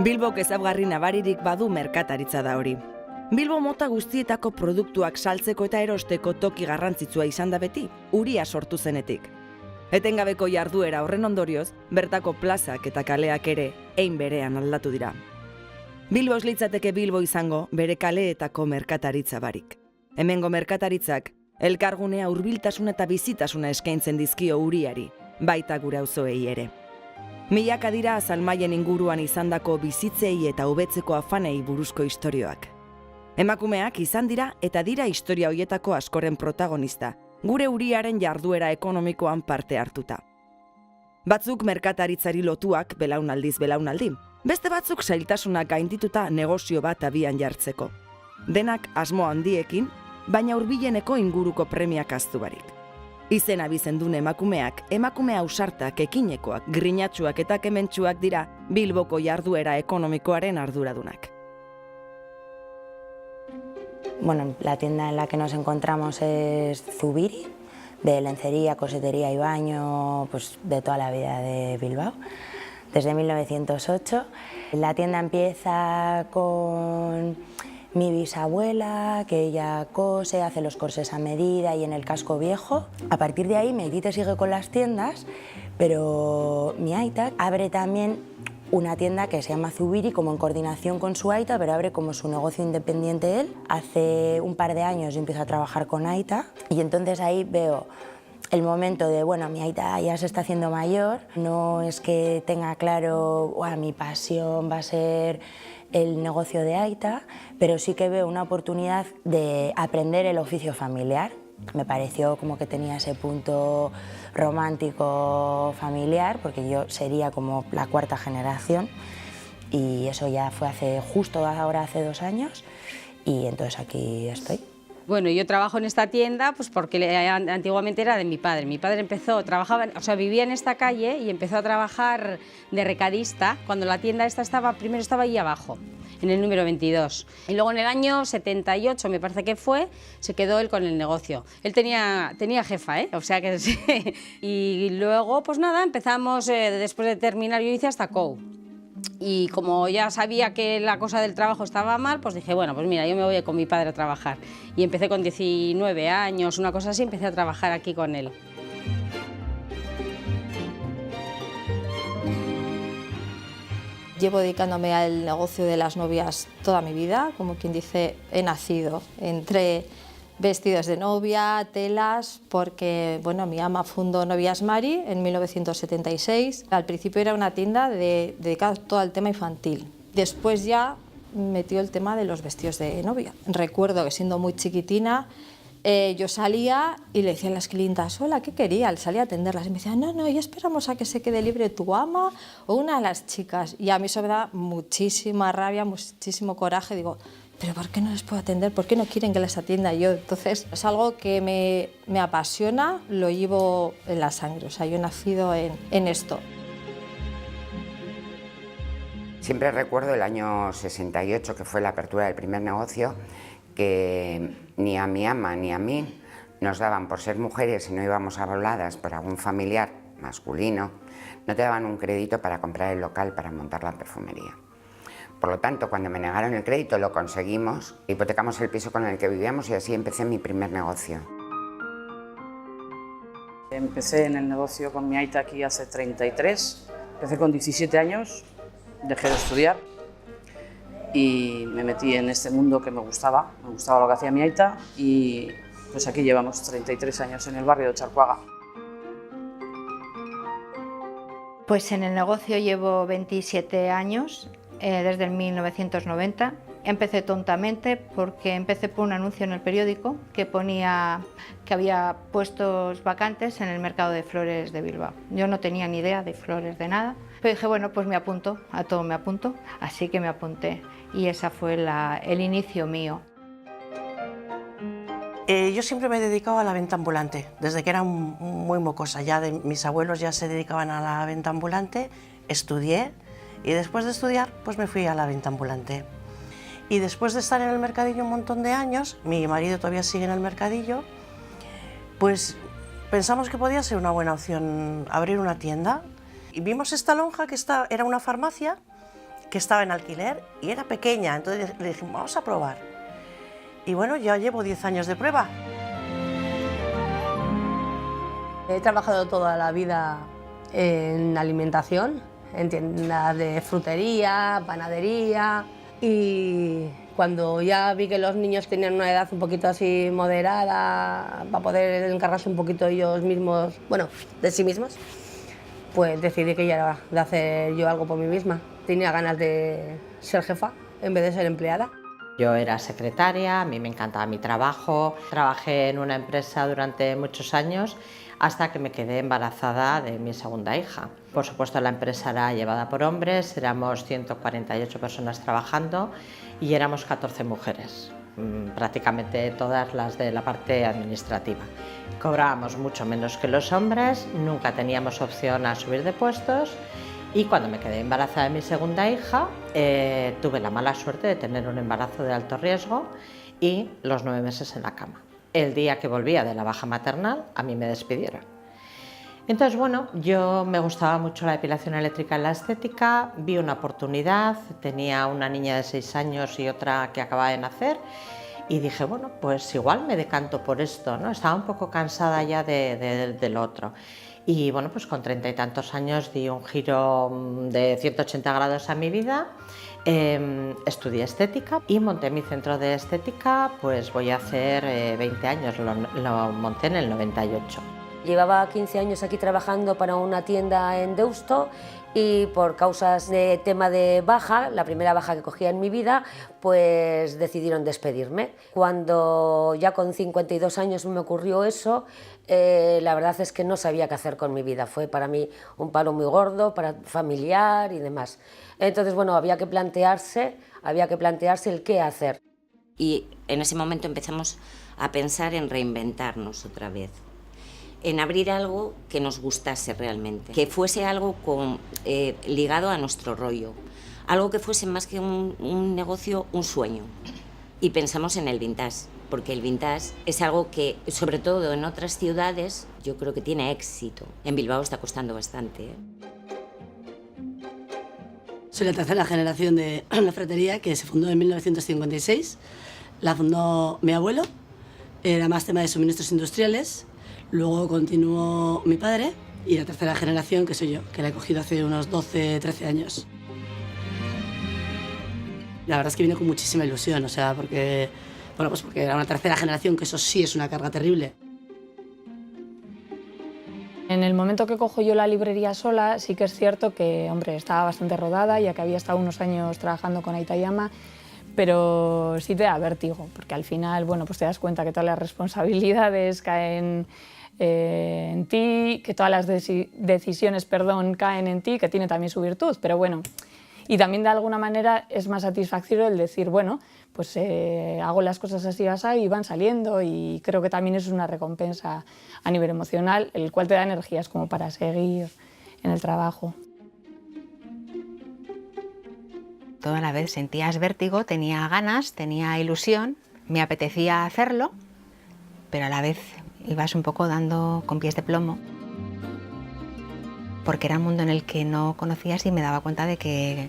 Bilbok ezaugarri nabaririk badu merkataritza da hori. Bilbo mota guztietako produktuak saltzeko eta erosteko toki garrantzitsua izan da beti, uria sortu zenetik. Etengabeko jarduera horren ondorioz, bertako plazak eta kaleak ere hein berean aldatu dira. Bilbo ez litzateke Bilbo izango bere kaleetako merkataritza barik. Hemengo merkataritzak elkargunea hurbiltasuna eta bizitasuna eskaintzen dizkio uriari, baita gure auzoei ere. Milaka dira Zalmaien inguruan izandako bizitzei eta hobetzeko afanei buruzko istorioak. Emakumeak izan dira eta dira historia hoietako askoren protagonista, gure uriaren jarduera ekonomikoan parte hartuta. Batzuk merkataritzari lotuak belaunaldiz belaunaldi, beste batzuk zailtasunak gaindituta negozio bat abian jartzeko. Denak asmo handiekin, baina hurbileneko inguruko premiak ahaztu barik. Izena bizendun emakumeak, emakume ausartak, ekinekoak, grinatsuak eta kementsuak dira Bilboko jarduera ekonomikoaren arduradunak. Bueno, la tienda en la que nos encontramos es Zubiri, de lencería, cosetería y baño, pues de toda la vida de Bilbao, desde 1908. La tienda empieza con mi bisabuela, que ella cose, hace los corsés a medida y en el casco viejo. A partir de ahí mi aitita sigue con las tiendas, pero mi aita abre también una tienda que se llama Zubiri, como en coordinación con su aita, pero abre como su negocio independiente él. Hace un par de años yo empiezo a trabajar con aita y entonces ahí veo el momento de, bueno, mi aita ya se está haciendo mayor, no es que tenga claro, mi pasión va a ser el negocio de aita, pero sí que veo una oportunidad de aprender el oficio familiar. Me pareció como que tenía ese punto romántico familiar, porque yo sería como la cuarta generación y eso ya fue justo ahora hace 2 años y entonces aquí estoy. Bueno, yo trabajo en esta tienda pues porque antiguamente era de mi padre. Mi padre vivía en esta calle y empezó a trabajar de recadista cuando la tienda primero estaba ahí abajo, en el número 22. Y luego en el año 78, me parece que fue, se quedó él con el negocio. Él tenía jefa, o sea que sí. Y luego, pues nada, empezamos, después de terminar, yo hice hasta COU. Y como ya sabía que la cosa del trabajo estaba mal, pues dije, bueno, pues mira, yo me voy con mi padre a trabajar. Y empecé con 19 años, una cosa así, empecé a trabajar aquí con él. Llevo dedicándome al negocio de las novias toda mi vida, como quien dice, he nacido entre vestidos de novia, telas, porque bueno, mi ama fundó Novias Mari en 1976. Al principio era una tienda dedicada todo al tema infantil. Después ya metió el tema de los vestidos de novia. Recuerdo que siendo muy chiquitina, yo salía y le decía a las clientas, hola, ¿qué quería? Salía a atenderlas y me decían, no, ya esperamos a que se quede libre tu ama o una de las chicas. Y a mí eso me da muchísima rabia, muchísimo coraje. Digo, ¿pero por qué no les puedo atender? ¿Por qué no quieren que les atienda yo? Entonces, es algo que me apasiona, lo llevo en la sangre. O sea, yo he nacido en esto. Siempre recuerdo el año 68, que fue la apertura del primer negocio, que ni a mi ama ni a mí nos daban, por ser mujeres y no íbamos avaladas por algún familiar masculino, no te daban un crédito para comprar el local para montar la perfumería. Por lo tanto, cuando me negaron el crédito lo conseguimos, hipotecamos el piso con el que vivíamos y así empecé mi primer negocio. Empecé en el negocio con mi aita aquí hace 33, empecé con 17 años, dejé de estudiar y me metí en este mundo que me gustaba lo que hacía mi aita y pues aquí llevamos 33 años en el barrio de Charcuaga. Pues en el negocio llevo 27 años, desde el 1990. Empecé tontamente porque empecé por un anuncio en el periódico que ponía que había puestos vacantes en el mercado de flores de Bilbao. Yo no tenía ni idea de flores, de nada, pero dije, bueno, pues me apunto, a todo me apunto, así que me apunté y ese fue el inicio mío. Yo siempre me he dedicado a la venta ambulante, desde que era muy mocosa. Ya mis abuelos ya se dedicaban a la venta ambulante, estudié y después de estudiar pues me fui a la venta ambulante. Y después de estar en el mercadillo un montón de años, mi marido todavía sigue en el mercadillo, pues pensamos que podía ser una buena opción abrir una tienda. Y vimos esta lonja que era una farmacia que estaba en alquiler y era pequeña, entonces le dijimos, vamos a probar. Y bueno, ya llevo 10 años de prueba. He trabajado toda la vida en alimentación, en tiendas de frutería, panadería, y cuando ya vi que los niños tenían una edad un poquito así moderada para poder encargarse un poquito ellos mismos, bueno, de sí mismos, pues decidí que ya era de hacer yo algo por mí misma. Tenía ganas de ser jefa en vez de ser empleada. Yo era secretaria, a mí me encantaba mi trabajo, trabajé en una empresa durante muchos años hasta que me quedé embarazada de mi segunda hija. Por supuesto, la empresa era llevada por hombres, éramos 148 personas trabajando y éramos 14 mujeres, prácticamente todas las de la parte administrativa. Cobrábamos mucho menos que los hombres, nunca teníamos opción a subir de puestos y cuando me quedé embarazada de mi segunda hija, tuve la mala suerte de tener un embarazo de alto riesgo y los 9 meses en la cama. El día que volvía de la baja maternal, a mí me despidieron. Entonces, bueno, yo me gustaba mucho la depilación eléctrica en la estética, vi una oportunidad, tenía una niña de 6 años y otra que acababa de nacer y dije, bueno, pues igual me decanto por esto, ¿no? Estaba un poco cansada ya del otro. Y bueno, pues con 30 y tantos años di un giro de 180 grados a mi vida. Estudié estética y monté mi centro de estética, pues voy a hacer 20 años, lo monté en el 98. Llevaba 15 años aquí trabajando para una tienda en Deusto y por causas de tema de baja, la primera baja que cogía en mi vida, pues decidieron despedirme. Cuando ya con 52 años me ocurrió eso, la verdad es que no sabía qué hacer con mi vida. Fue para mí un palo muy gordo, familiar y demás. Entonces, bueno, había que plantearse el qué hacer. Y en ese momento empezamos a pensar en reinventarnos otra vez, en abrir algo que nos gustase realmente, que fuese algo ligado a nuestro rollo, algo que fuese más que un negocio, un sueño. Y pensamos en el vintage, porque el vintage es algo que, sobre todo en otras ciudades, yo creo que tiene éxito. En Bilbao está costando bastante, ¿eh? Soy la tercera generación de una ferretería que se fundó en 1956. La fundó mi abuelo, era más tema de suministros industriales. Luego continuó mi padre y la tercera generación, que soy yo, que la he cogido hace unos 12, 13 años. La verdad es que vine con muchísima ilusión, o sea, porque era una tercera generación, que eso sí es una carga terrible. En el momento que cojo yo la librería sola, sí que es cierto que, hombre, estaba bastante rodada, ya que había estado unos años trabajando con Aitayama, pero sí te da vértigo, porque al final, bueno, pues te das cuenta que todas las responsabilidades caen en ti, que todas las decisiones, caen en ti, que tiene también su virtud, pero bueno, y también de alguna manera es más satisfactorio el decir, bueno, pues hago las cosas así y van saliendo, y creo que también es una recompensa a nivel emocional, el cual te da energías como para seguir en el trabajo. Toda la vez sentías vértigo, tenía ganas, tenía ilusión, me apetecía hacerlo, pero a la vez ibas un poco dando con pies de plomo, porque era un mundo en el que no conocías y me daba cuenta de que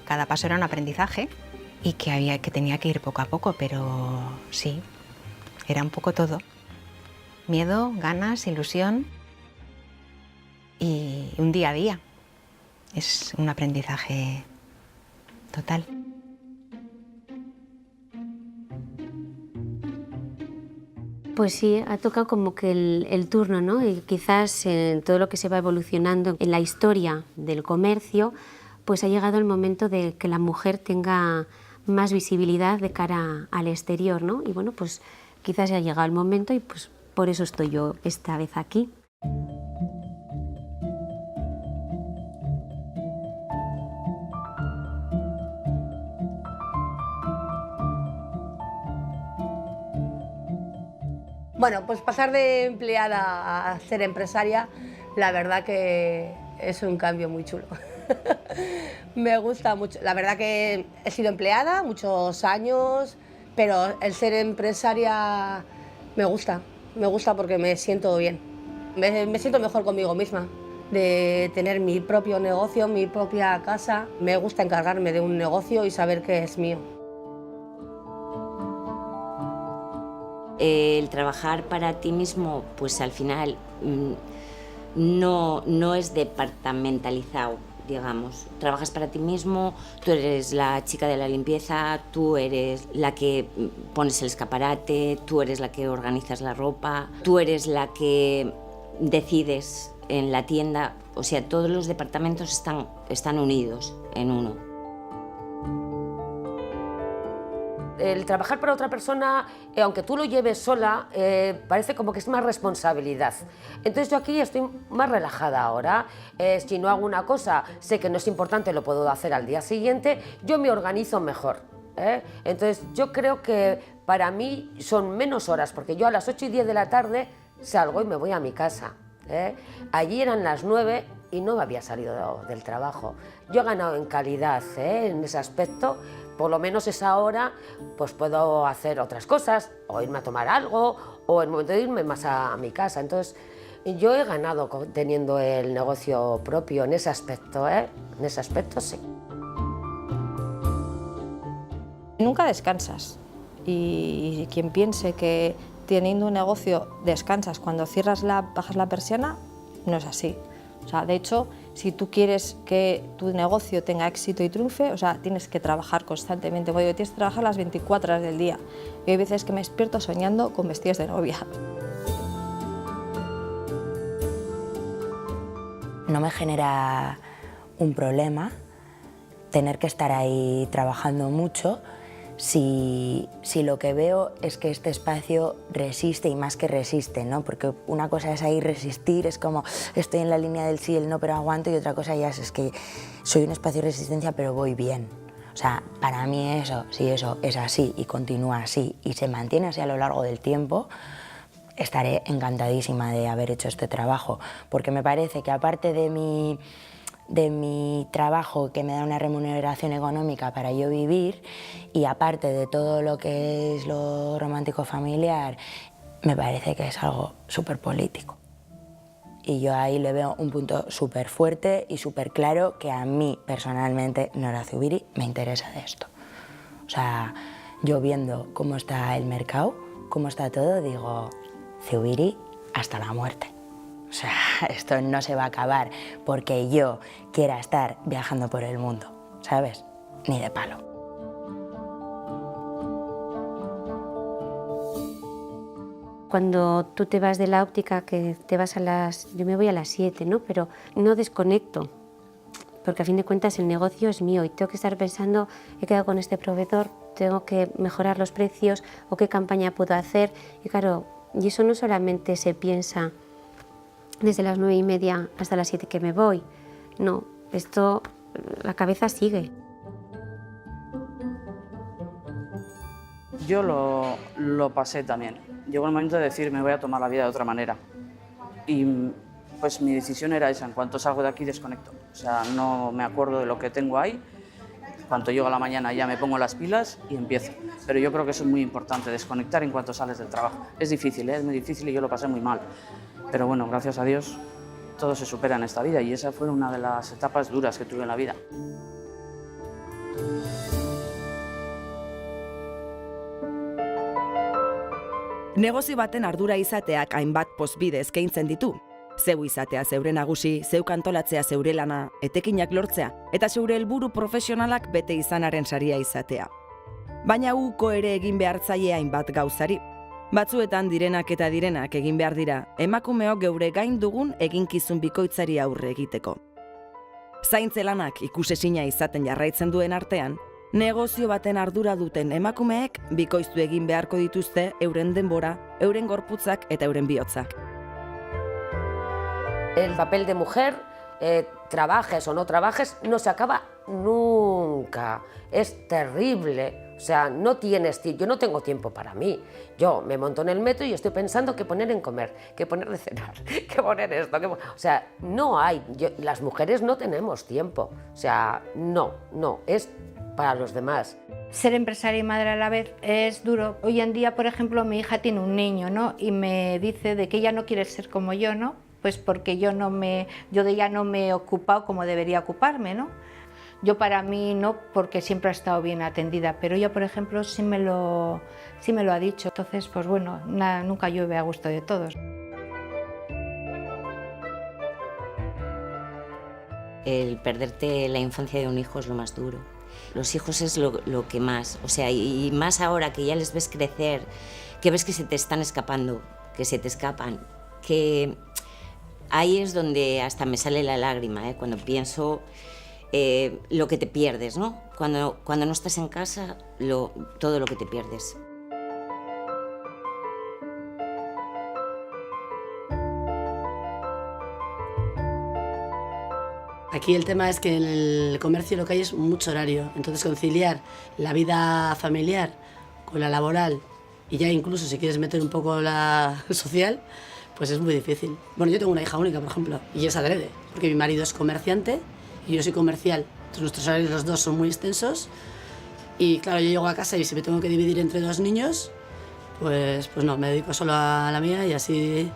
cada paso era un aprendizaje y que tenía que ir poco a poco, pero sí, era un poco todo. Miedo, ganas, ilusión y un día a día. Es un aprendizaje total. Pues sí, ha tocado como que el turno, ¿no? Y quizás en todo lo que se va evolucionando en la historia del comercio, pues ha llegado el momento de que la mujer tenga más visibilidad de cara al exterior, ¿no? Y bueno, pues quizás ya ha llegado el momento y pues por eso estoy yo esta vez aquí. Bueno, pues pasar de empleada a ser empresaria, la verdad que es un cambio muy chulo. Me gusta mucho. La verdad que he sido empleada muchos años, pero el ser empresaria me gusta porque me siento bien. Me siento mejor conmigo misma. de tener mi propio negocio, mi propia casa. Me gusta encargarme de un negocio y saber que es mío. El trabajar para ti mismo, pues al final no es departamentalizado, digamos. Trabajas para ti mismo, tú eres la chica de la limpieza, tú eres la que pones el escaparate, tú eres la que organizas la ropa, tú eres la que decides en la tienda. O sea, todos los departamentos están unidos en uno. El trabajar para otra persona, aunque tú lo lleves sola, parece como que es más responsabilidad. Entonces yo aquí estoy más relajada ahora. Si no hago una cosa, sé que no es importante, lo puedo hacer al día siguiente, yo me organizo mejor. Entonces yo creo que para mí son menos horas, porque yo a las 8 y 10 de la tarde salgo y me voy a mi casa. Allí eran las 9 y no me había salido del trabajo. Yo he ganado en calidad en ese aspecto. Por lo menos esa hora pues puedo hacer otras cosas, o irme a tomar algo, o en el momento de irme más a mi casa. Entonces yo he ganado teniendo el negocio propio en ese aspecto, en ese aspecto sí. Nunca descansas, y quien piense que teniendo un negocio descansas cuando bajas la persiana, no es así. O sea, de hecho, si tú quieres que tu negocio tenga éxito y triunfe, o sea, tienes que trabajar constantemente. Porque tienes que trabajar las 24 horas del día. Y hay veces que me despierto soñando con vestidos de novia. No me genera un problema tener que estar ahí trabajando mucho si lo que veo es que este espacio resiste, y más que resiste, ¿no? Porque una cosa es ahí resistir, es como estoy en la línea del sí, el no, pero aguanto, y otra cosa ya es que soy un espacio de resistencia, pero voy bien. O sea, para mí eso, si eso es así y continúa así y se mantiene así a lo largo del tiempo, estaré encantadísima de haber hecho este trabajo, porque me parece que aparte de mi trabajo, que me da una remuneración económica para yo vivir, y aparte de todo lo que es lo romántico familiar, me parece que es algo súper político. Y yo ahí le veo un punto súper fuerte y súper claro que a mí personalmente, Nora Zubiri, me interesa de esto. O sea, yo viendo cómo está el mercado, cómo está todo, digo, Zubiri hasta la muerte. O sea, esto no se va a acabar porque yo quiera estar viajando por el mundo, ¿sabes? Ni de palo. Cuando tú te vas de la óptica, que te vas yo me voy a las 7, ¿no? Pero no desconecto, porque a fin de cuentas el negocio es mío y tengo que estar pensando, he quedado con este proveedor, tengo que mejorar los precios o qué campaña puedo hacer. Y claro, y eso no solamente se piensa desde las 9:30 hasta las 7 que me voy. No, esto, la cabeza sigue. Yo lo pasé también. Llegó el momento de decir, me voy a tomar la vida de otra manera. Y pues mi decisión era esa, en cuanto salgo de aquí desconecto. O sea, no me acuerdo de lo que tengo ahí. Cuando llego a la mañana ya me pongo las pilas y empiezo. Pero yo creo que eso es muy importante, desconectar en cuanto sales del trabajo. Es difícil, es muy difícil y yo lo pasé muy mal. Pero bueno, gracias a Dios, todo se supera en esta vida y esa fue una de las etapas duras que tuve en la vida. Negozio baten ardura izateak hainbat pozbide eskaintzen ditu. Zeu izatea zeure nagusi, zeuk antolatzea zeure lana, etekinak lortzea, eta zeure helburu profesionalak bete izanaren saria izatea. Baina uko ere egin behartzaile hainbat gauzari. Batzuetan direnak eta direnak egin behar dira, emakumeok geure gain dugun eginkizun bikoitzari aurre egiteko. Zaintze lanak ikusezina izaten jarraitzen duen artean, negozio baten ardura duten emakumeek bikoiztu egin beharko dituzte euren denbora, euren gorputzak eta euren bihotzak. El papel de mujer, trabajes o no trabajes, no se acaba nunca. Es terrible. O sea, no tienes tiempo. Yo no tengo tiempo para mí. Yo me monto en el metro y estoy pensando qué poner en comer, qué poner de cenar, qué poner esto. O sea, no hay. Las mujeres no tenemos tiempo. O sea, no, es para los demás. Ser empresaria y madre a la vez es duro. Hoy en día, por ejemplo, mi hija tiene un niño, ¿no? Y me dice de que ella no quiere ser como yo, ¿no? Pues porque yo de ella no me he ocupado como debería ocuparme, ¿no? Yo para mí no, porque siempre ha estado bien atendida, pero ella, por ejemplo, sí me lo ha dicho. Entonces, pues bueno, nunca llueve a gusto de todos. El perderte la infancia de un hijo es lo más duro. Los hijos es lo que más, o sea, y más ahora que ya les ves crecer, que ves que se te están escapando, que se te escapan, que ahí es donde hasta me sale la lágrima, cuando pienso lo que te pierdes, ¿no? Cuando no estás en casa, todo lo que te pierdes. Aquí el tema es que en el comercio lo que hay es mucho horario, entonces conciliar la vida familiar con la laboral y ya incluso si quieres meter un poco la social, pues es muy difícil. Bueno, yo tengo una hija única, por ejemplo, y es adrede, porque mi marido es comerciante y yo soy comercial, entonces nuestros horarios los dos son muy extensos y claro, yo llego a casa y si me tengo que dividir entre dos niños, pues no, me dedico solo a la mía y así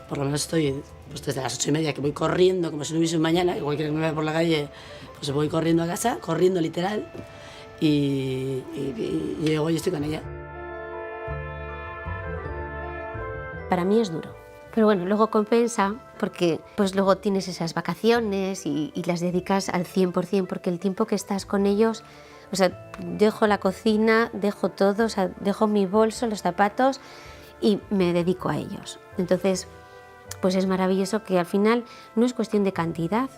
por lo menos estoy pues desde las 8:30 que voy corriendo como si no hubiese un mañana, igual que me vea por la calle, pues voy corriendo a casa, corriendo literal y llego y estoy con ella. Para mí es duro, pero bueno, luego compensa porque pues luego tienes esas vacaciones y las dedicas al 100% porque el tiempo que estás con ellos, o sea, dejo la cocina, dejo todo, o sea, dejo mi bolso, los zapatos y me dedico a ellos. Entonces, pues es maravilloso que al final no es cuestión de cantidad,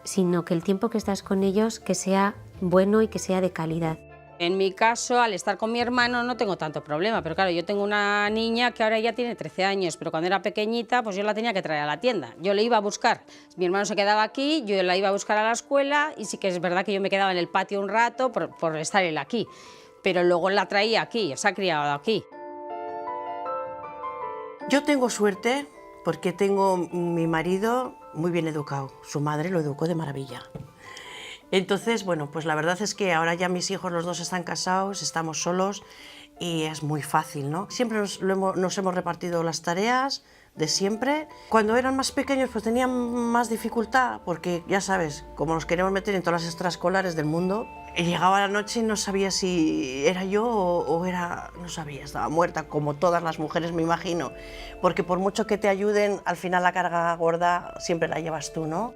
sino que el tiempo que estás con ellos que sea bueno y que sea de calidad. En mi caso, al estar con mi hermano no tengo tanto problema, pero claro, yo tengo una niña que ahora ya tiene 13 años, pero cuando era pequeñita pues yo la tenía que traer a la tienda, yo le iba a buscar, mi hermano se quedaba aquí, yo la iba a buscar a la escuela y sí que es verdad que yo me quedaba en el patio un rato por estar él aquí, pero luego la traía aquí, se ha criado aquí. Yo tengo suerte porque tengo mi marido muy bien educado, su madre lo educó de maravilla. Entonces, bueno, pues la verdad es que ahora ya mis hijos los dos están casados, estamos solos y es muy fácil, ¿no? Siempre nos hemos repartido las tareas de siempre. Cuando eran más pequeños pues tenían más dificultad porque ya sabes, como nos queríamos meter en todas las extraescolares del mundo, llegaba la noche y no sabía si era yo o era, no sabía, estaba muerta, como todas las mujeres me imagino, porque por mucho que te ayuden, al final la carga gorda siempre la llevas tú, ¿no?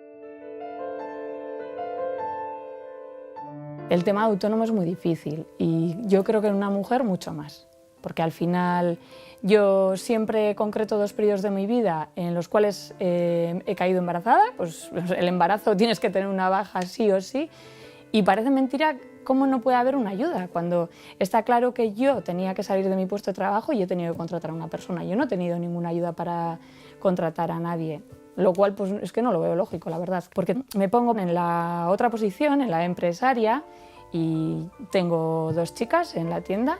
El tema autónomo es muy difícil y yo creo que en una mujer mucho más, porque al final yo siempre concreto 2 periodos de mi vida en los cuales he caído embarazada, pues el embarazo tienes que tener una baja sí o sí, y parece mentira cómo no puede haber una ayuda, cuando está claro que yo tenía que salir de mi puesto de trabajo y he tenido que contratar a una persona, yo no he tenido ninguna ayuda para contratar a nadie. Lo cual pues es que no lo veo lógico, la verdad, porque me pongo en la otra posición, en la empresaria, y tengo 2 chicas en la tienda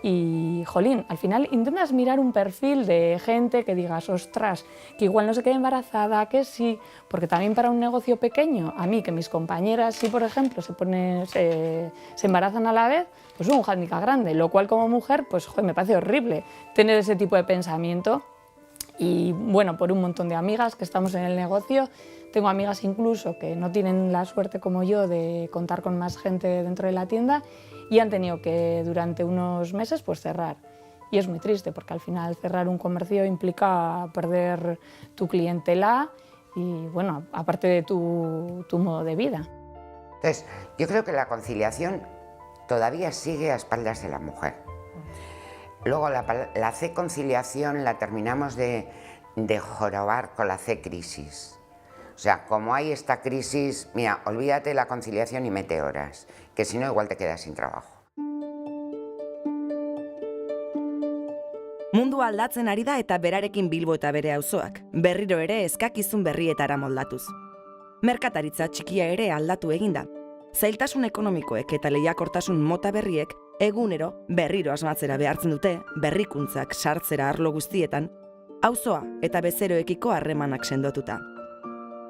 y, jolín, al final intentas mirar un perfil de gente que digas, ostras, que igual no se quede embarazada, que sí, porque también para un negocio pequeño, a mí que mis compañeras, si por ejemplo se embarazan a la vez, pues es un hándicap grande, lo cual como mujer, pues joder, me parece horrible tener ese tipo de pensamiento. Y bueno, por un montón de amigas que estamos en el negocio, tengo amigas incluso que no tienen la suerte como yo de contar con más gente dentro de la tienda y han tenido que durante unos meses pues cerrar. Y es muy triste porque al final cerrar un comercio implica perder tu clientela y bueno, aparte de tu modo de vida. Entonces, yo creo que la conciliación todavía sigue a espaldas de la mujer. Luego la C conciliación la terminamos de jorobar con la C crisis. O sea, como hay esta crisis, mira, olvídate de la conciliación y mete horas, que si no igual te quedas sin trabajo. Mundua aldatzen ari da eta berarekin Bilbo eta bere auzoak, berriro ere eskakizun berrietara moldatuz. Merkataritza txikia ere aldatu egin da. Zailtasun ekonomikoek eta lehiakortasun mota berriek egunero berriro asmatzera behartzen dute, berrikuntzak sartzera arlo guztietan, auzoa eta bezeroekiko harremanak sendotuta.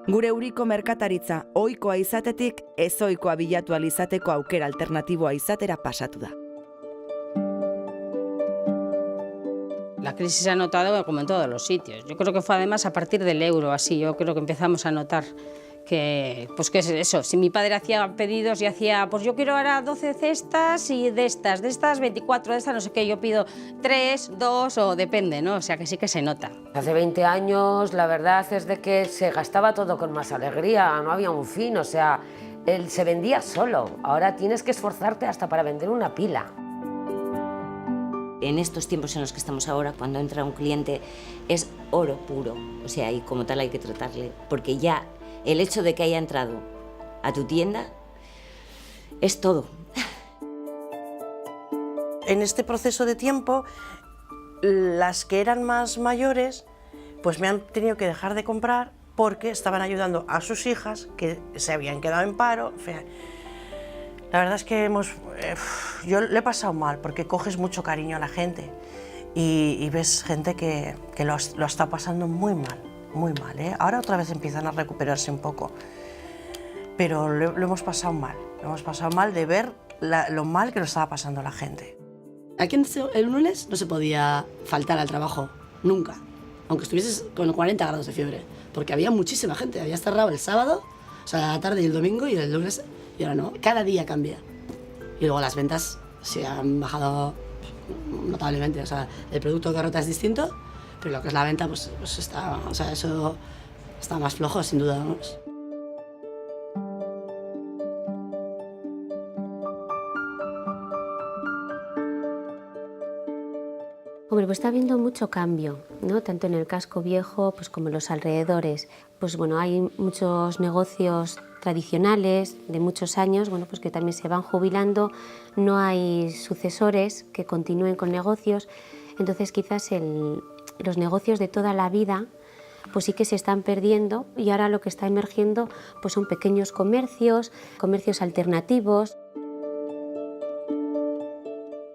Gure uriko merkataritza ohikoa izatetik ezohikoa bilatu ahal izateko aukera alternatiboa izatera pasatu da. La crisis se ha notado como en todos los sitios. Yo creo que fue además a partir del euro, así, yo creo que empezamos a notar que es eso, si mi padre hacía pedidos y hacía, pues yo quiero ahora 12 cestas y de estas 24, de estas no sé qué, yo pido 3, 2 o depende, ¿no? O sea que sí que se nota. Hace 20 años la verdad es de que se gastaba todo con más alegría, no había un fin, o sea, él se vendía solo. Ahora tienes que esforzarte hasta para vender una pila. En estos tiempos en los que estamos ahora, cuando entra un cliente, es oro puro, o sea, y como tal hay que tratarle, porque ya el hecho de que haya entrado a tu tienda es todo. En este proceso de tiempo, las que eran más mayores, pues me han tenido que dejar de comprar porque estaban ayudando a sus hijas que se habían quedado en paro. La verdad es que yo le he pasado mal porque coges mucho cariño a la gente y ves gente que lo ha estado pasando muy mal. Muy mal, ¿eh? Ahora otra vez empiezan a recuperarse un poco, pero lo hemos pasado mal de ver lo mal que lo estaba pasando la gente. Aquí el lunes no se podía faltar al trabajo, nunca, aunque estuvieses con 40 grados de fiebre, porque había muchísima gente, habías cerrado el sábado, o sea, la tarde y el domingo y el lunes, y ahora no, cada día cambia. Y luego las ventas se han bajado notablemente, o sea, el producto que rota es distinto, pero lo que es la venta, pues está, o sea, eso está más flojo, sin duda, vamos. Hombre, pues está habiendo mucho cambio, ¿no? Tanto en el casco viejo pues como en los alrededores. Pues bueno, hay muchos negocios tradicionales de muchos años, bueno, pues que también se van jubilando, no hay sucesores que continúen con negocios, entonces quizás los negocios de toda la vida pues sí que se están perdiendo y ahora lo que está emergiendo pues son pequeños comercios, comercios alternativos.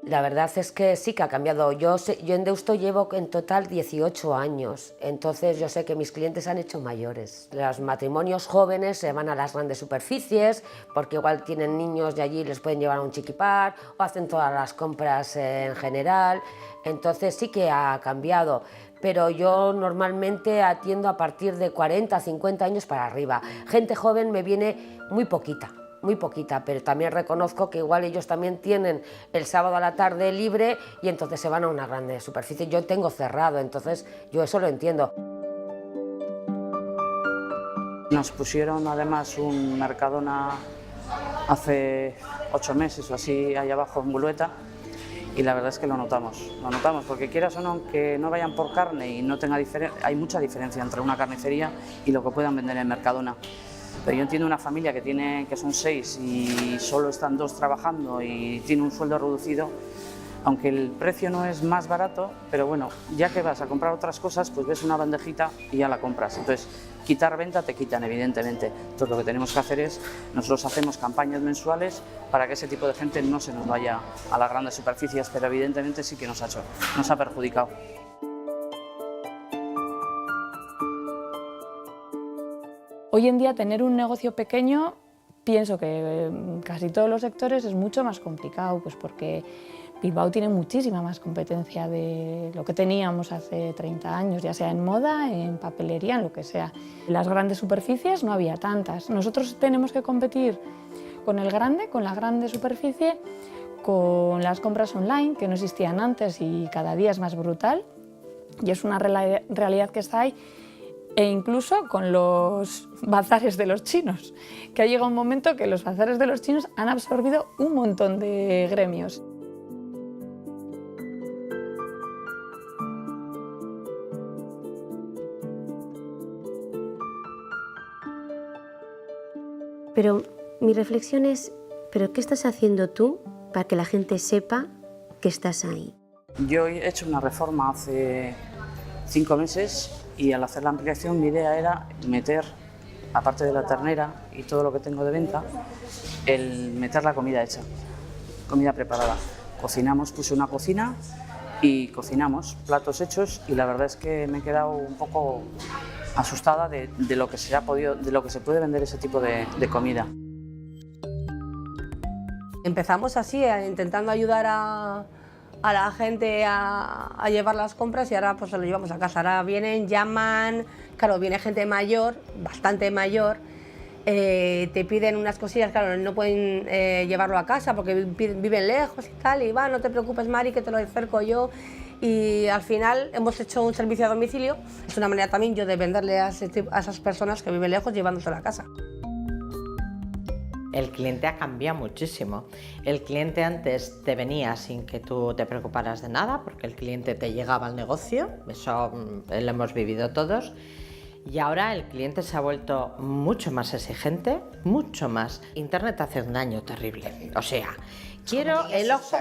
La verdad es que sí que ha cambiado. Yo en Deusto llevo en total 18 años, entonces yo sé que mis clientes han hecho mayores. Los matrimonios jóvenes se van a las grandes superficies porque igual tienen niños y allí les pueden llevar a un chiquipar o hacen todas las compras en general, entonces sí que ha cambiado. Pero yo normalmente atiendo a partir de 40, 50 años para arriba. Gente joven me viene muy poquita, pero también reconozco que igual ellos también tienen el sábado a la tarde libre y entonces se van a una grande superficie. Yo tengo cerrado, entonces yo eso lo entiendo. Nos pusieron además un Mercadona hace 8 meses o así allá abajo en Bulueta y la verdad es que lo notamos porque quieras o no, aunque no vayan por carne y no tenga hay mucha diferencia entre una carnicería y lo que puedan vender en Mercadona. Pero yo entiendo una familia que son 6 y solo están 2 trabajando y tiene un sueldo reducido, aunque el precio no es más barato, pero bueno, ya que vas a comprar otras cosas, pues ves una bandejita y ya la compras. Entonces, quitar venta te quitan, evidentemente. Entonces, lo que tenemos que hacer es, nosotros hacemos campañas mensuales para que ese tipo de gente no se nos vaya a las grandes superficies, pero evidentemente sí que nos ha perjudicado. Hoy en día tener un negocio pequeño, pienso que en casi todos los sectores es mucho más complicado, pues porque Bilbao tiene muchísima más competencia de lo que teníamos hace 30 años, ya sea en moda, en papelería, en lo que sea. En las grandes superficies no había tantas. Nosotros tenemos que competir con el grande, con la grande superficie, con las compras online, que no existían antes y cada día es más brutal, y es una realidad que está ahí. E incluso con los bazares de los chinos, que ha llegado un momento que los bazares de los chinos han absorbido un montón de gremios. Pero mi reflexión es, ¿pero qué estás haciendo tú para que la gente sepa que estás ahí? Yo he hecho una reforma hace 5 meses y al hacer la ampliación mi idea era meter, aparte de la ternera y todo lo que tengo de venta, el meter la comida hecha, comida preparada. Cocinamos, puse una cocina y cocinamos platos hechos y la verdad es que me he quedado un poco asustada de lo que se puede vender ese tipo de comida. Empezamos así, intentando ayudar a a la gente a llevar las compras y ahora pues se lo llevamos a casa. Ahora vienen, llaman, claro, viene gente mayor, bastante mayor, te piden unas cosillas, claro, no pueden llevarlo a casa porque viven lejos y tal, y va, no te preocupes Mari, que te lo acerco yo. Y al final hemos hecho un servicio a domicilio, es una manera también yo de venderle a esas personas que viven lejos llevándoselo a casa. El cliente ha cambiado muchísimo. El cliente antes te venía sin que tú te preocuparas de nada, porque el cliente te llegaba al negocio, eso lo hemos vivido todos. Y ahora el cliente se ha vuelto mucho más exigente, mucho más. Internet hace un daño terrible. O sea, quiero el ojo.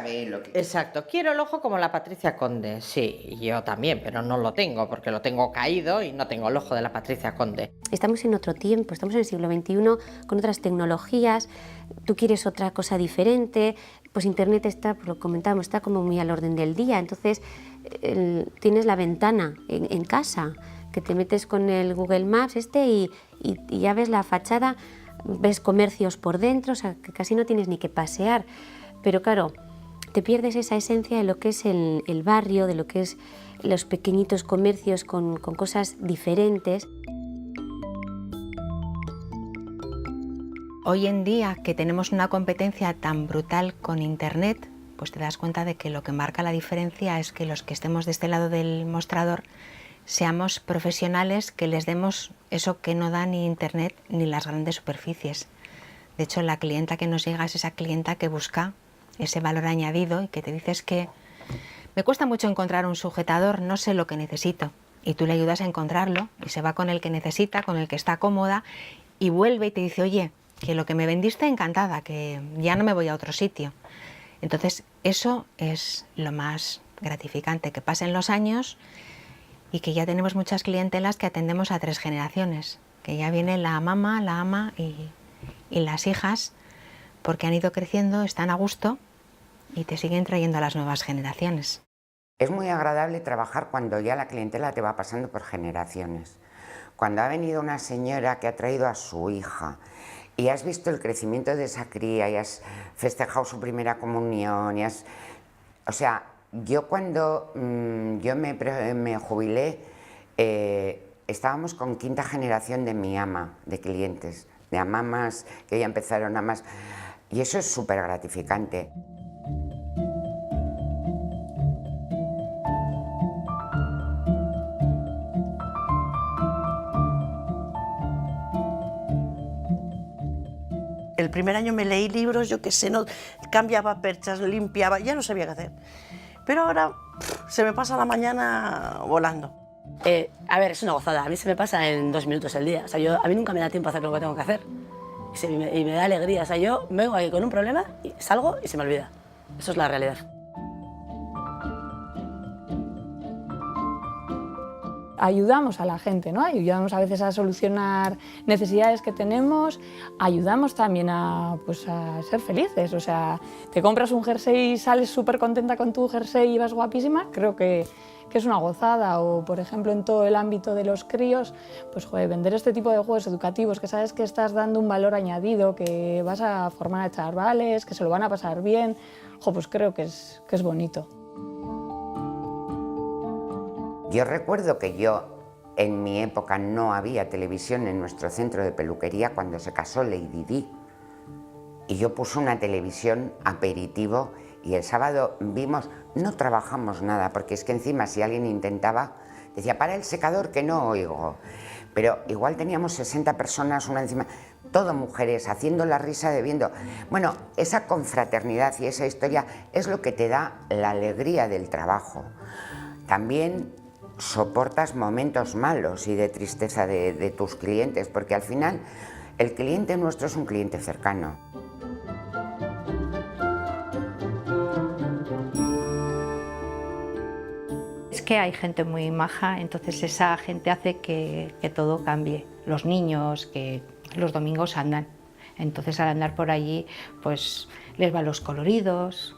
Exacto, quiero el ojo como la Patricia Conde. Sí, yo también, pero no lo tengo porque lo tengo caído y no tengo el ojo de la Patricia Conde. Estamos en otro tiempo, estamos en el siglo XXI con otras tecnologías. Tú quieres otra cosa diferente. Pues Internet está, pues lo comentábamos, está como muy al orden del día. Entonces tienes la ventana en casa, que te metes con el Google Maps y ya ves la fachada, ves comercios por dentro, o sea, que casi no tienes ni que pasear. Pero claro, te pierdes esa esencia de lo que es el barrio, de lo que es los pequeñitos comercios con cosas diferentes. Hoy en día, que tenemos una competencia tan brutal con Internet, pues te das cuenta de que lo que marca la diferencia es que los que estemos de este lado del mostrador seamos profesionales, que les demos eso que no da ni Internet ni las grandes superficies. De hecho, la clienta que nos llega es esa clienta que busca ese valor añadido y que te dices que me cuesta mucho encontrar un sujetador, no sé lo que necesito. Y tú le ayudas a encontrarlo y se va con el que necesita, con el que está cómoda y vuelve y te dice, oye, que lo que me vendiste encantada, que ya no me voy a otro sitio. Entonces, eso es lo más gratificante, que pasen los años y que ya tenemos muchas clientelas que atendemos a 3 generaciones, que ya viene la mamá, la ama y las hijas, porque han ido creciendo, están a gusto y te siguen trayendo a las nuevas generaciones. Es muy agradable trabajar cuando ya la clientela te va pasando por generaciones. Cuando ha venido una señora que ha traído a su hija y has visto el crecimiento de esa cría y has festejado su primera comunión, o sea, yo cuando yo me jubilé, estábamos con 5ª generación de mi ama, de clientes, de amamas que ya empezaron amas, y eso es súper gratificante. El primer año me leí libros, yo qué sé, no, cambiaba perchas, limpiaba, ya no sabía qué hacer. Pero ahora se me pasa la mañana volando. A ver, es una gozada. A mí se me pasa en 2 minutos el día. O sea, a mí nunca me da tiempo a hacer lo que tengo que hacer. Y me da alegría. O sea, yo vengo aquí con un problema, y salgo y se me olvida. Eso es la realidad. Ayudamos a la gente, ¿no? Ayudamos a veces a solucionar necesidades que tenemos, ayudamos también a ser felices. O sea, te compras un jersey y sales súper contenta con tu jersey y vas guapísima, creo que es una gozada. O, por ejemplo, en todo el ámbito de los críos, pues joder, vender este tipo de juegos educativos, que sabes que estás dando un valor añadido, que vas a formar a chavales, que se lo van a pasar bien, pues creo que es bonito. Yo recuerdo que en mi época no había televisión en nuestro centro de peluquería cuando se casó Lady Di. Y yo puse una televisión aperitivo y el sábado vimos, no trabajamos nada, porque es que encima si alguien intentaba, decía, para el secador que no oigo. Pero igual teníamos 60 personas, una encima, todo mujeres, haciendo la risa de viendo. Bueno, esa confraternidad y esa historia es lo que te da la alegría del trabajo. También soportas momentos malos y de tristeza de tus clientes, porque al final el cliente nuestro es un cliente cercano. Es que hay gente muy maja, entonces esa gente hace que todo cambie. Los niños que los domingos andan, entonces al andar por allí pues les van los coloridos.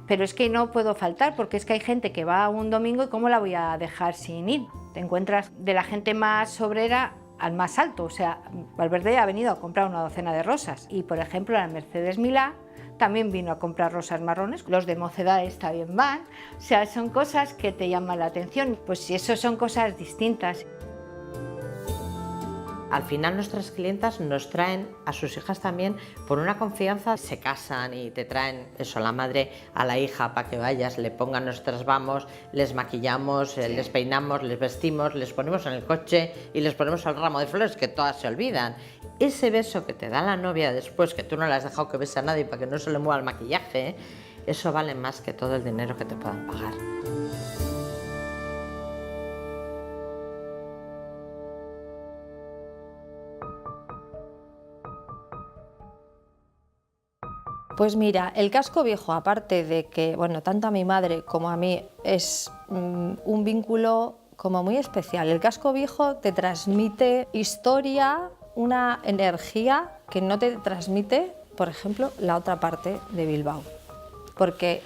Pero es que no puedo faltar, porque es que hay gente que va un domingo y ¿cómo la voy a dejar sin ir? Te encuentras de la gente más obrera al más alto. O sea, Valverde ha venido a comprar una docena de rosas y, por ejemplo, la Mercedes Milá también vino a comprar rosas marrones, los de Mocedades también van, o sea, son cosas que te llaman la atención, pues si eso son cosas distintas. Al final nuestras clientas nos traen a sus hijas también por una confianza, se casan y te traen eso, la madre a la hija para que vayas, le pongan nuestras vamos, les maquillamos, les peinamos, les vestimos, les ponemos en el coche y les ponemos el ramo de flores que todas se olvidan. Ese beso que te da la novia después, que tú no le has dejado que bese a nadie para que no se le mueva el maquillaje, eso vale más que todo el dinero que te puedan pagar. Pues mira, el casco viejo, aparte de que, bueno, tanto a mi madre como a mí es un vínculo como muy especial. El casco viejo te transmite historia, una energía que no te transmite, por ejemplo, la otra parte de Bilbao. Porque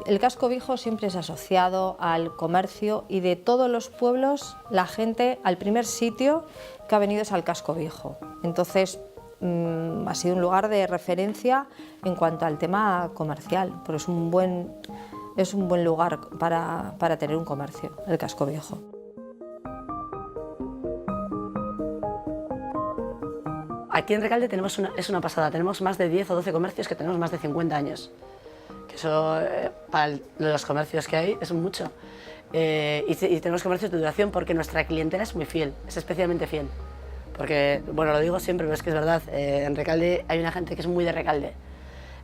el casco viejo siempre es asociado al comercio y de todos los pueblos la gente al primer sitio que ha venido es al casco viejo. Entonces, ha sido un lugar de referencia en cuanto al tema comercial, pero es un buen lugar para tener un comercio, el casco viejo. Aquí en Recalde es una pasada, tenemos más de 10 o 12 comercios que tenemos más de 50 años, que eso para los comercios que hay es mucho. Y tenemos comercios de duración porque nuestra clientela es muy fiel, es especialmente fiel. Porque, bueno, lo digo siempre, pero es que es verdad, en Recalde hay una gente que es muy de Recalde.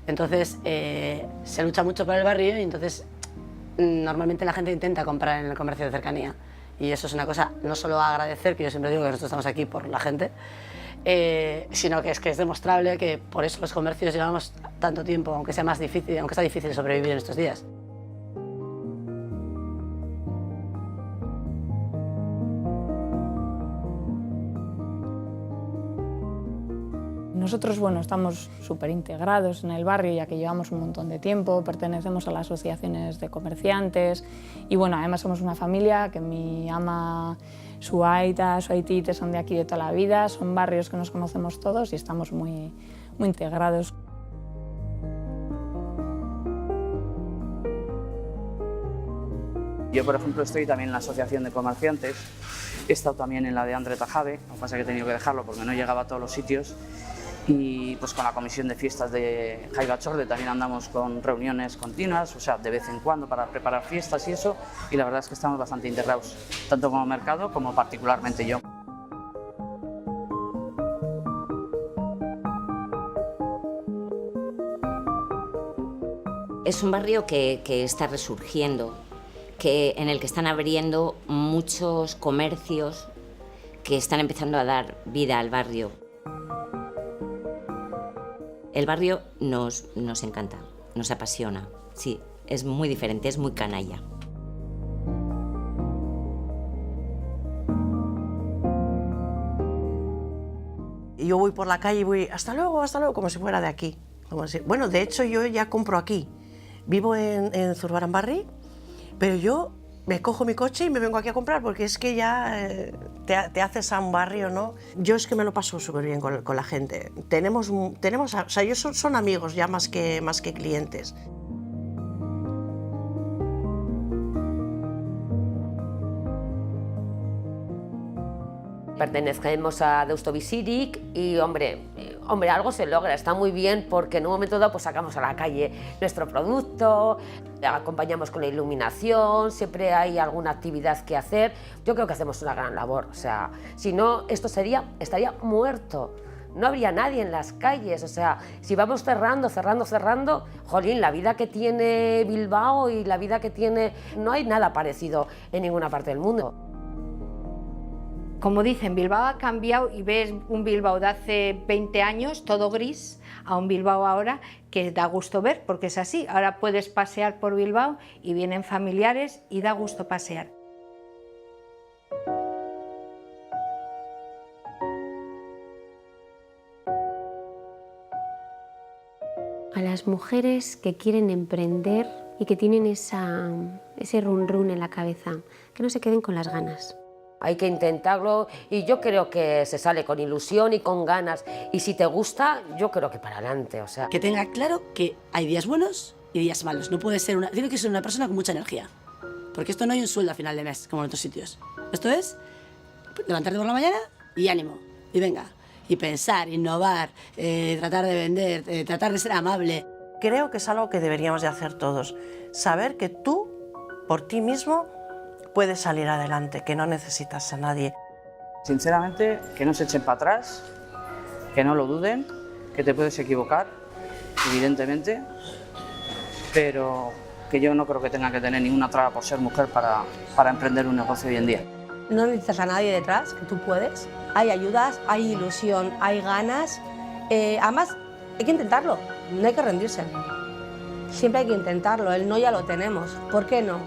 Entonces, se lucha mucho por el barrio y entonces normalmente la gente intenta comprar en el comercio de cercanía. Y eso es una cosa no solo a agradecer, que yo siempre digo que nosotros estamos aquí por la gente, sino que es demostrable que por eso los comercios llevamos tanto tiempo, aunque sea difícil sobrevivir en estos días. Nosotros, bueno, estamos súper integrados en el barrio ya que llevamos un montón de tiempo, pertenecemos a las asociaciones de comerciantes y bueno, además somos una familia que mi ama, su aita, su aitite son de aquí de toda la vida, son barrios que nos conocemos todos y estamos muy integrados. Yo, por ejemplo, estoy también en la asociación de comerciantes, he estado también en la de Andre Tajave, lo que pasa es que he tenido que dejarlo porque no llegaba a todos los sitios. Y pues con la comisión de fiestas de Jaibachorde también andamos con reuniones continuas, o sea, de vez en cuando para preparar fiestas y eso, y la verdad es que estamos bastante integrados, tanto como mercado como particularmente yo. Es un barrio que está resurgiendo, en el que están abriendo muchos comercios que están empezando a dar vida al barrio. El barrio nos encanta, nos apasiona, sí, es muy diferente, es muy canalla. Yo voy por la calle y voy hasta luego, como si fuera de aquí. Bueno, de hecho yo ya compro aquí. Vivo en Zurbaranbarri, pero yo me cojo mi coche y me vengo aquí a comprar porque es que ya te haces a un barrio, ¿no? Yo es que me lo paso súper bien con la gente. O sea, ellos son amigos ya más que clientes. Pertenecemos a Deusto Bizirik y, hombre, algo se logra, está muy bien porque en un momento dado pues sacamos a la calle nuestro producto, acompañamos con la iluminación, siempre hay alguna actividad que hacer. Yo creo que hacemos una gran labor, o sea, si no, esto estaría muerto. No habría nadie en las calles, o sea, si vamos cerrando, jolín, la vida que tiene Bilbao y la vida que tiene... No hay nada parecido en ninguna parte del mundo. Como dicen, Bilbao ha cambiado y ves un Bilbao de hace 20 años, todo gris, a un Bilbao ahora que da gusto ver, porque es así. Ahora puedes pasear por Bilbao y vienen familiares y da gusto pasear. A las mujeres que quieren emprender y que tienen ese run run en la cabeza, que no se queden con las ganas. Hay que intentarlo y yo creo que se sale con ilusión y con ganas. Y si te gusta, yo creo que para adelante, o sea. Que tenga claro que hay días buenos y días malos. No puede ser tiene que ser una persona con mucha energía. Porque esto no hay un sueldo a final de mes, como en otros sitios. Esto es levantarte por la mañana y ánimo. Y venga. Y pensar, innovar, tratar de vender, tratar de ser amable. Creo que es algo que deberíamos de hacer todos. Saber que tú, por ti mismo, puedes salir adelante, que no necesitas a nadie. Sinceramente, que no se echen para atrás, que no lo duden, que te puedes equivocar, evidentemente, pero que yo no creo que tenga que tener ninguna traba por ser mujer para emprender un negocio hoy en día. No necesitas a nadie detrás, que tú puedes. Hay ayudas, hay ilusión, hay ganas. Además, hay que intentarlo, no hay que rendirse. Siempre hay que intentarlo, el no ya lo tenemos. ¿Por qué no?